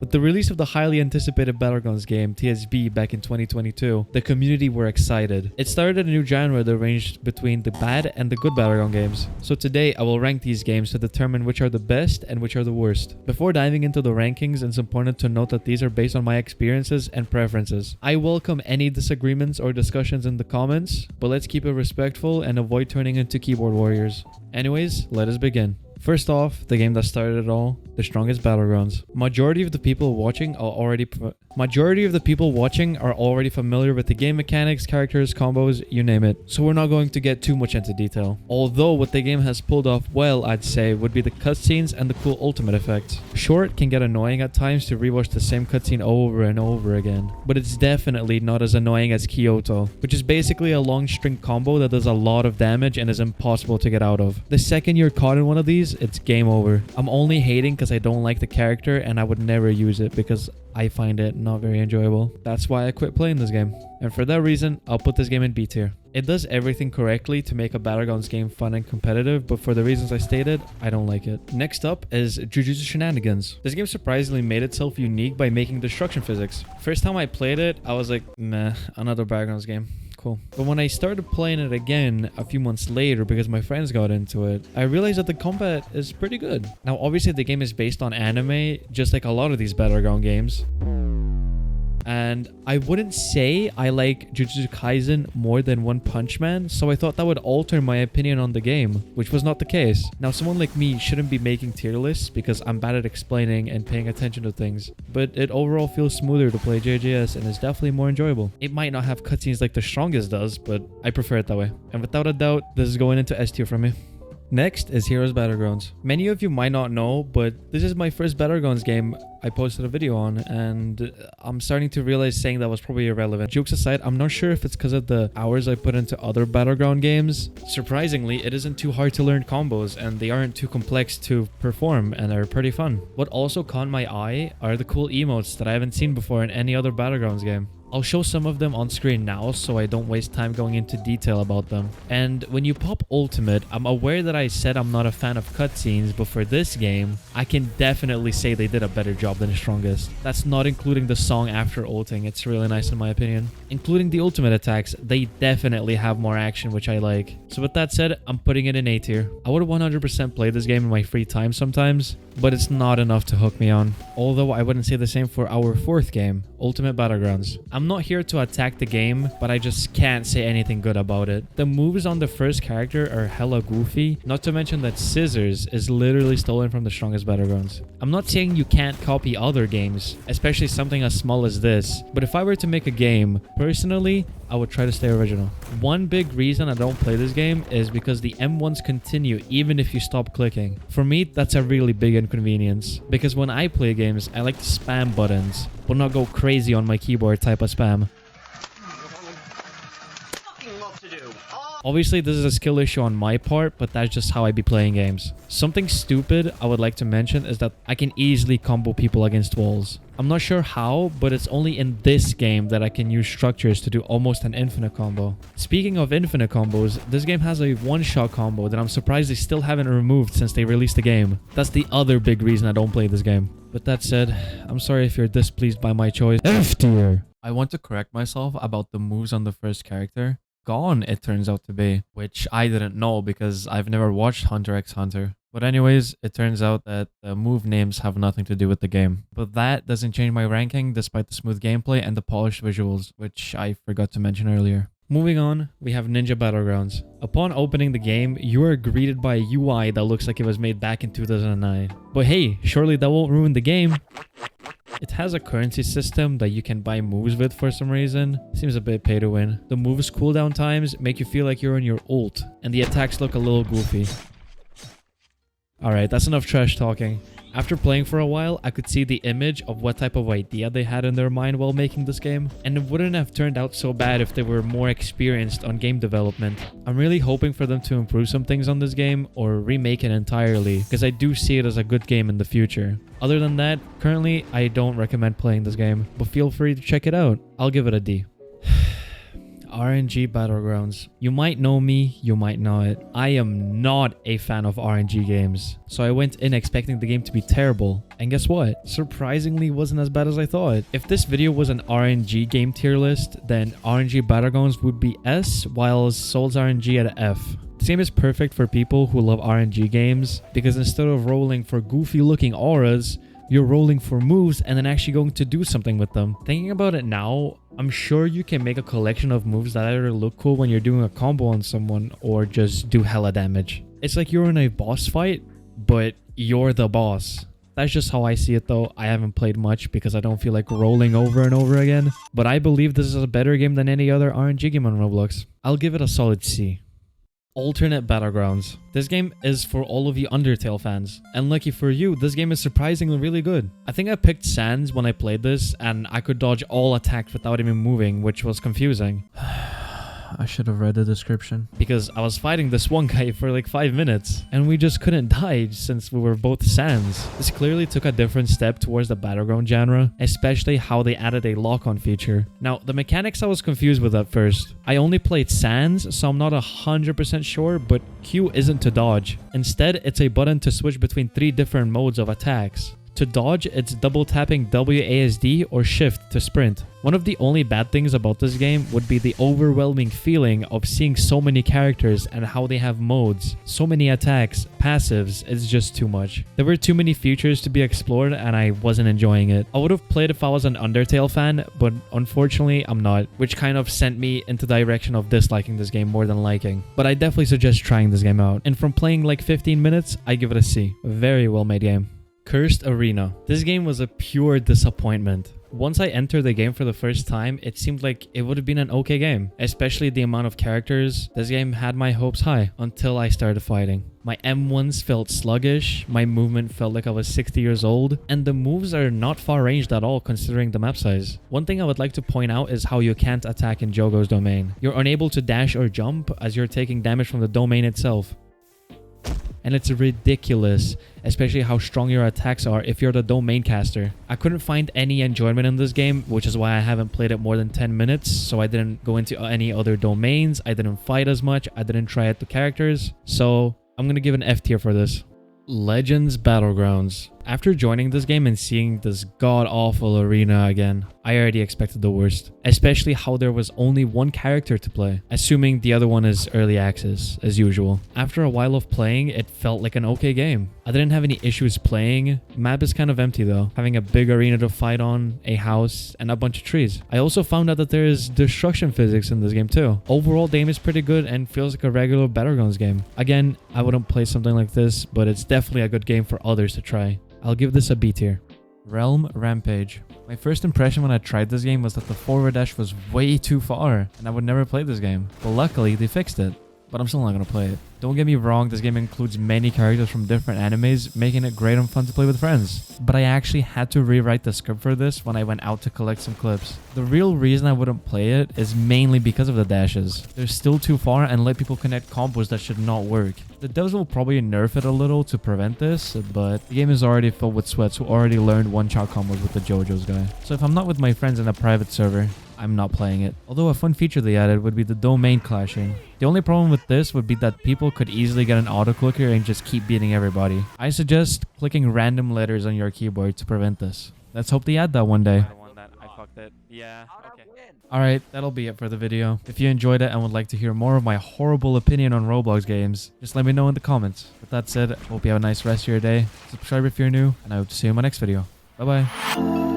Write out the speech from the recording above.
With the release of the highly anticipated Battlegrounds game, TSB, back in 2022, the community were excited. It started a new genre that ranged between the bad and the good Battleground games. So today, I will rank these games to determine which are the best and which are the worst. Before diving into the rankings, it's important to note that these are based on my experiences and preferences. I welcome any disagreements or discussions in the comments, but let's keep it respectful and avoid turning into keyboard warriors. Anyways, let us begin. First off, the game that started it all, the strongest Battlegrounds. Majority of the people watching are already familiar with the game mechanics, characters, combos, you name it. So we're not going to get too much into detail. Although what the game has pulled off well, I'd say, would be the cutscenes and the cool ultimate effects. Sure, it can get annoying at times to rewatch the same cutscene over and over again, but it's definitely not as annoying as Kyoto, which is basically a long string combo that does a lot of damage and is impossible to get out of. The second you're caught in one of these, it's game over. I'm only hating because I don't like the character and I would never use it because I find it not very enjoyable. That's why I quit playing this game. And for that reason, I'll put this game in B tier. It does everything correctly to make a Battlegrounds game fun and competitive, but for the reasons I stated, I don't like it. Next up is Jujutsu Shenanigans. This game surprisingly made itself unique by making destruction physics. First time I played it, I was like, meh, another Battlegrounds game. Cool. But when I started playing it again a few months later because my friends got into it, I realized that the combat is pretty good. Now, obviously, the game is based on anime, just like a lot of these Battleground games. And I wouldn't say I like Jujutsu Kaisen more than One Punch Man, so I thought that would alter my opinion on the game, which was not the case. Now, someone like me shouldn't be making tier lists because I'm bad at explaining and paying attention to things, but it overall feels smoother to play JJS and is definitely more enjoyable. It might not have cutscenes like the strongest does, but I prefer it that way. And without a doubt, this is going into S tier for me. Next is Heroes Battlegrounds. Many of you might not know, but this is my first Battlegrounds game I posted a video on, and I'm starting to realize saying that was probably irrelevant. Jokes aside, I'm not sure if it's because of the hours I put into other Battleground games. Surprisingly, it isn't too hard to learn combos, and they aren't too complex to perform, and they're pretty fun. What also caught my eye are the cool emotes that I haven't seen before in any other Battlegrounds game. I'll show some of them on screen now so I don't waste time going into detail about them. And when you pop ultimate, I'm aware that I said I'm not a fan of cutscenes, but for this game, I can definitely say they did a better job than the strongest. That's not including the song after ulting, it's really nice in my opinion. Including the ultimate attacks, they definitely have more action, which I like. So with that said, I'm putting it in A tier. I would 100% play this game in my free time sometimes, but it's not enough to hook me on. Although I wouldn't say the same for our fourth game, Ultimate Battlegrounds. I'm not here to attack the game, but I just can't say anything good about it. The moves on the first character are hella goofy, not to mention that Scissors is literally stolen from the strongest Battlegrounds. I'm not saying you can't copy other games, especially something as small as this, but if I were to make a game, personally, I would try to stay original. One big reason I don't play this game is because the M1s continue even if you stop clicking. For me, that's a really big inconvenience, because when I play games, I like to spam buttons, but not go crazy on my keyboard type of spam. Obviously, this is a skill issue on my part, but that's just how I be playing games. Something stupid I would like to mention is that I can easily combo people against walls. I'm not sure how, but it's only in this game that I can use structures to do almost an infinite combo. Speaking of infinite combos, this game has a one-shot combo that I'm surprised they still haven't removed since they released the game. That's the other big reason I don't play this game. With that said, I'm sorry if you're displeased by my choice. F tier! I want to correct myself about the moves on the first character. Gone, it turns out to be, which I didn't know because I've never watched Hunter x Hunter. But anyways, it turns out that the move names have nothing to do with the game. But that doesn't change my ranking despite the smooth gameplay and the polished visuals, which I forgot to mention earlier. Moving on, we have Ninja Battlegrounds. Upon opening the game, you are greeted by a UI that looks like it was made back in 2009. But hey, surely that won't ruin the game. It has a currency system that you can buy moves with for some reason. Seems a bit pay to win. The moves cooldown times make you feel like you're in your ult, and the attacks look a little goofy. Alright, that's enough trash talking. After playing for a while, I could see the image of what type of idea they had in their mind while making this game, and it wouldn't have turned out so bad if they were more experienced on game development. I'm really hoping for them to improve some things on this game or remake it entirely, because I do see it as a good game in the future. Other than that, currently I don't recommend playing this game, but feel free to check it out. I'll give it a D. RNG Battlegrounds. You might know me, you might not. I am not a fan of RNG games. So I went in expecting the game to be terrible. And guess what? Surprisingly wasn't as bad as I thought. If this video was an RNG game tier list, then RNG Battlegrounds would be S, while Souls RNG at F. This game is perfect for people who love RNG games because instead of rolling for goofy looking auras, you're rolling for moves and then actually going to do something with them. Thinking about it now, I'm sure you can make a collection of moves that either look cool when you're doing a combo on someone or just do hella damage. It's like you're in a boss fight, but you're the boss. That's just how I see it though. I haven't played much because I don't feel like rolling over and over again. But I believe this is a better game than any other RNG game on Roblox. I'll give it a solid C. Alternate Battlegrounds. This game is for all of you Undertale fans. And lucky for you, this game is surprisingly really good. I think I picked Sans when I played this and I could dodge all attacks without even moving, which was confusing. I should have read the description. Because I was fighting this one guy for like 5 minutes and we just couldn't die since we were both Sans. This clearly took a different step towards the Battleground genre, especially how they added a lock-on feature. Now, the mechanics I was confused with at first. I only played Sans, so I'm not 100% sure, but Q isn't to dodge. Instead, it's a button to switch between 3 different modes of attacks. To dodge, it's double tapping WASD or shift to sprint. One of the only bad things about this game would be the overwhelming feeling of seeing so many characters and how they have modes, so many attacks, passives. It's just too much. There were too many features to be explored and I wasn't enjoying it. I would have played if I was an Undertale fan, but unfortunately I'm not, which kind of sent me into the direction of disliking this game more than liking. But I definitely suggest trying this game out. And from playing like 15 minutes, I give it a C. Very well made game. Cursed Arena. This game was a pure disappointment. Once I entered the game for the first time, it seemed like it would have been an okay game, especially the amount of characters. This game had my hopes high until I started fighting. My M1s felt sluggish, my movement felt like I was 60 years old, and the moves are not far ranged at all considering the map size. One thing I would like to point out is how you can't attack in Jogo's domain. You're unable to dash or jump as you're taking damage from the domain itself. And it's ridiculous, especially how strong your attacks are if you're the domain caster. I couldn't find any enjoyment in this game, which is why I haven't played it more than 10 minutes, so I didn't go into any other domains, I didn't fight as much, I didn't try out the characters, so I'm gonna give an F tier for this. Legends Battlegrounds. After joining this game and seeing this god-awful arena again, I already expected the worst. Especially how there was only one character to play, assuming the other one is early access, as usual. After a while of playing, it felt like an okay game. I didn't have any issues playing. Map is kind of empty though, having a big arena to fight on, a house, and a bunch of trees. I also found out that there is destruction physics in this game too. Overall, the game is pretty good and feels like a regular Battlegrounds game. Again, I wouldn't play something like this, but it's definitely a good game for others to try. I'll give this a B tier. Realm Rampage. My first impression when I tried this game was that the forward dash was way too far and I would never play this game. But luckily they fixed it. But I'm still not gonna play it. Don't get me wrong, this game includes many characters from different animes, making it great and fun to play with friends. But I actually had to rewrite the script for this when I went out to collect some clips. The real reason I wouldn't play it is mainly because of the dashes. They're still too far and let people connect combos that should not work. The devs will probably nerf it a little to prevent this, but the game is already filled with sweats who already learned one-shot combos with the JoJo's guy. So if I'm not with my friends in a private server, I'm not playing it. Although a fun feature they added would be the domain clashing. The only problem with this would be that people could easily get an auto-clicker and just keep beating everybody. I suggest clicking random letters on your keyboard to prevent this. Let's hope they add that one day. I fucked it. Yeah, okay. Alright, that'll be it for the video. If you enjoyed it and would like to hear more of my horrible opinion on Roblox games, just let me know in the comments. With that said, hope you have a nice rest of your day. Subscribe if you're new, and I hope to see you in my next video. Bye-bye.